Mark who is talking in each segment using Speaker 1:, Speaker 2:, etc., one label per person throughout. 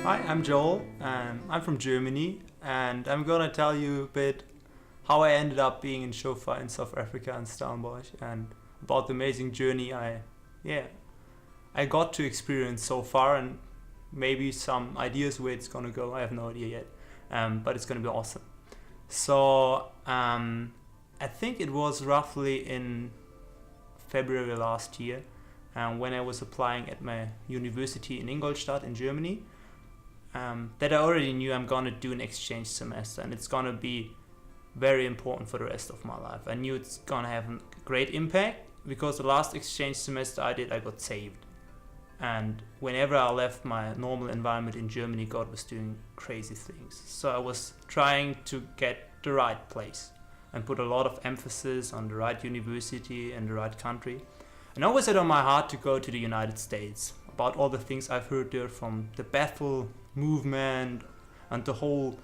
Speaker 1: Hi, I'm Joel, and I'm from Germany, and I'm gonna tell you a bit how I ended up being in Shofar in South Africa and Stellenbosch, and about the amazing journey I got to experience so far, and maybe some ideas where it's gonna go. I have no idea yet, but it's gonna be awesome. I think it was roughly in February last year, when I was applying at my university in Ingolstadt in Germany. That I already knew I'm gonna do an exchange semester, and it's gonna be very important for the rest of my life. I knew it's gonna have a great impact because the last exchange semester I did, I got saved. And whenever I left my normal environment in Germany, God was doing crazy things. So I was trying to get the right place and put a lot of emphasis on the right university and the right country. And I always had on my heart to go to the United States, about all the things I've heard there from the Bethel movement and the whole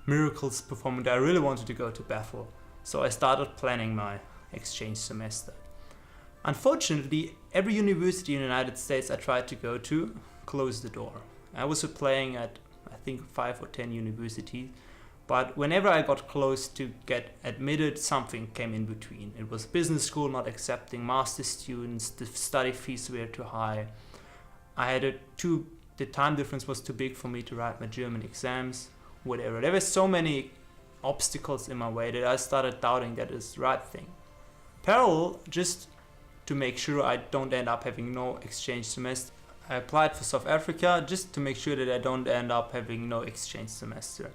Speaker 1: miracles performance. I really wanted to go to Bethel. So I started planning my exchange semester. Unfortunately, every university in the United States I tried to go to closed the door. I was applying at, I think, 5 or 10 universities, but whenever I got close to get admitted, something came in between. It was business school not accepting master students, the study fees were too high. The time difference was too big for me to write my German exams, whatever. There were so many obstacles in my way that I started doubting that is the right thing. Parallel, just to make sure I don't end up having no exchange semester, I applied for South Africa just to make sure that I don't end up having no exchange semester.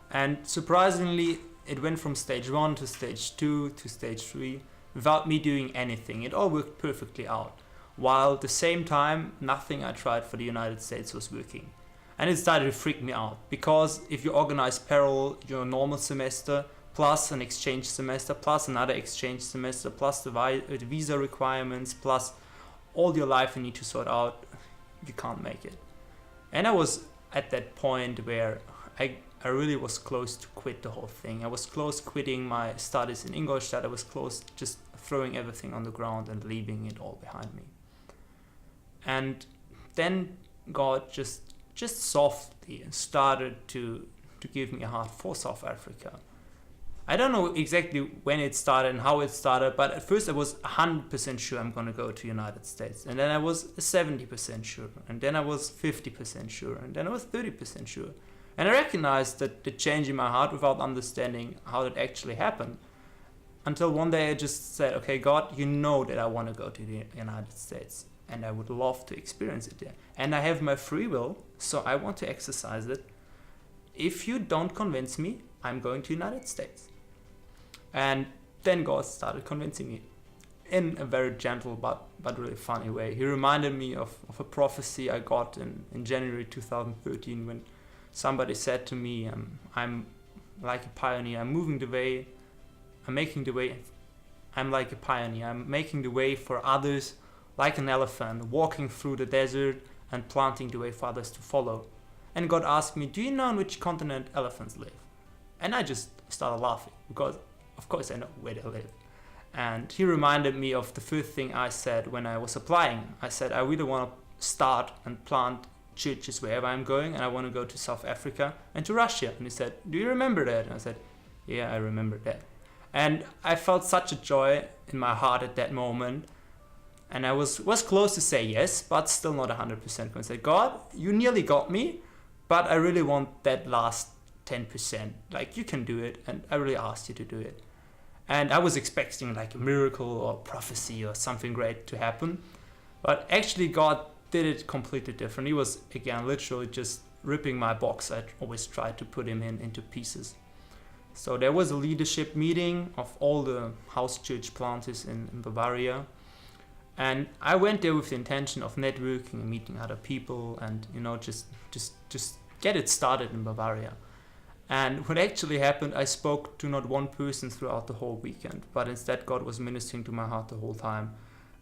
Speaker 1: And surprisingly, it went from stage 1 to stage 2 to stage 3 without me doing anything. It all worked perfectly out. While at the same time, nothing I tried for the United States was working. And it started to freak me out, because if you organize parallel your normal semester, plus an exchange semester, plus another exchange semester, plus the visa requirements, plus all your life you need to sort out, you can't make it. And I was at that point where I really was close to quit the whole thing. I was close quitting my studies in Ingolstadt. I was close just throwing everything on the ground and leaving it all behind me. And then God just softly started to give me a heart for South Africa. I don't know exactly when it started and how it started, but at first I was 100% sure I'm going to go to United States. And then I was 70% sure. And then I was 50% sure. And then I was 30% sure. And I recognized that the change in my heart without understanding how it actually happened. Until one day I just said, okay, God, you know that I want to go to the United States. And I would love to experience it there. And I have my free will, so I want to exercise it. If you don't convince me, I'm going to the United States. And then God started convincing me in a very gentle but really funny way. He reminded me of a prophecy I got in January 2013 when somebody said to me, I'm like a pioneer, I'm moving the way, I'm making the way, I'm like a pioneer, I'm making the way for others like an elephant, walking through the desert and planting the way for others to follow. And God asked me, do you know on which continent elephants live? And I just started laughing, because of course I know where they live. And he reminded me of the first thing I said when I was applying. I said, I really want to start and plant churches wherever I'm going, and I want to go to South Africa and to Russia. And he said, do you remember that? And I said, yeah, I remember that. And I felt such a joy in my heart at that moment. And I was close to say yes, but still not 100% convinced. God, you nearly got me, but I really want that last 10%. Like, you can do it, and I really asked you to do it. And I was expecting like a miracle or prophecy or something great to happen. But actually God did it completely different. He was, again, literally just ripping my box. I always tried to put him into pieces. So there was a leadership meeting of all the house church planters in Bavaria. And I went there with the intention of networking and meeting other people and, just get it started in Bavaria. And what actually happened, I spoke to not one person throughout the whole weekend, but instead God was ministering to my heart the whole time.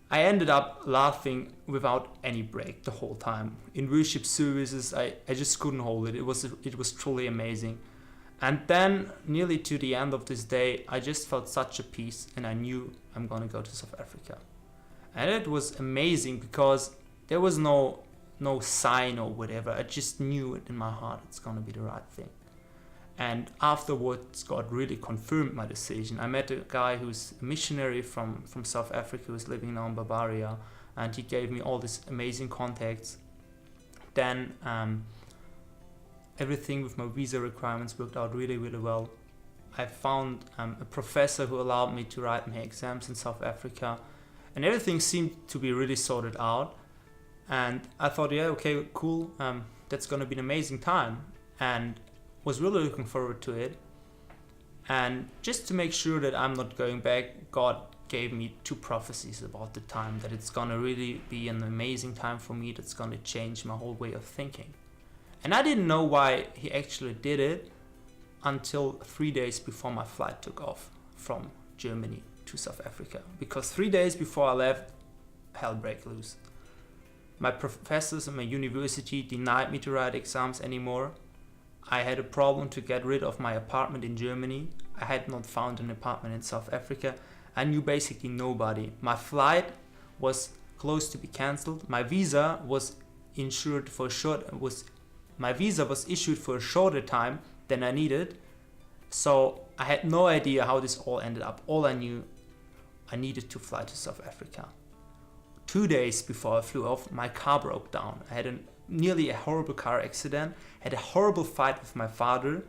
Speaker 1: I ended up laughing without any break the whole time. In worship services, I just couldn't hold it. It was truly amazing. And then, nearly to the end of this day, I just felt such a peace, and I knew I'm going to go to South Africa. And it was amazing because there was no no sign or whatever. I just knew it in my heart it's gonna be the right thing. And afterwards, God really confirmed my decision. I met a guy who's a missionary from South Africa who's living now in Bavaria, and he gave me all these amazing contacts. Then everything with my visa requirements worked out really, really well. I found a professor who allowed me to write my exams in South Africa, and everything seemed to be really sorted out. And I thought, yeah, okay, cool, that's gonna be an amazing time, and was really looking forward to it. And just to make sure that I'm not going back, God gave me 2 prophecies about the time, that it's gonna really be an amazing time for me, that's gonna change my whole way of thinking. And I didn't know why he actually did it until 3 days before my flight took off from Germany to South Africa. Because 3 days before I left, hell broke loose. My professors at my university denied me to write exams anymore. I had a problem to get rid of my apartment in Germany. I had not found an apartment in South Africa. I knew basically nobody. My flight was close to be cancelled. My visa was issued for a shorter time than I needed. So I had no idea how this all ended up. All I knew, I needed to fly to South Africa. 2 days before I flew off, my car broke down. I had nearly a horrible car accident, had a horrible fight with my father,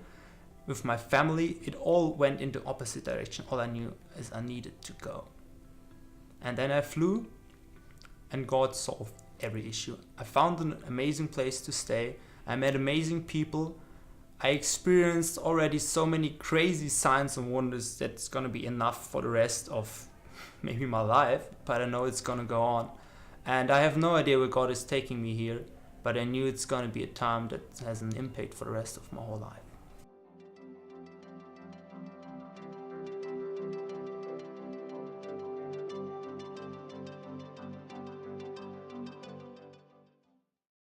Speaker 1: with my family. It all went into opposite direction. All I knew is I needed to go. And then I flew, and God solved every issue. I found an amazing place to stay. I met amazing people. I experienced already so many crazy signs and wonders that's gonna be enough for the rest of maybe my life, but I know it's gonna go on. And I have no idea where God is taking me here, but I knew it's gonna be a time that has an impact for the rest of my whole life.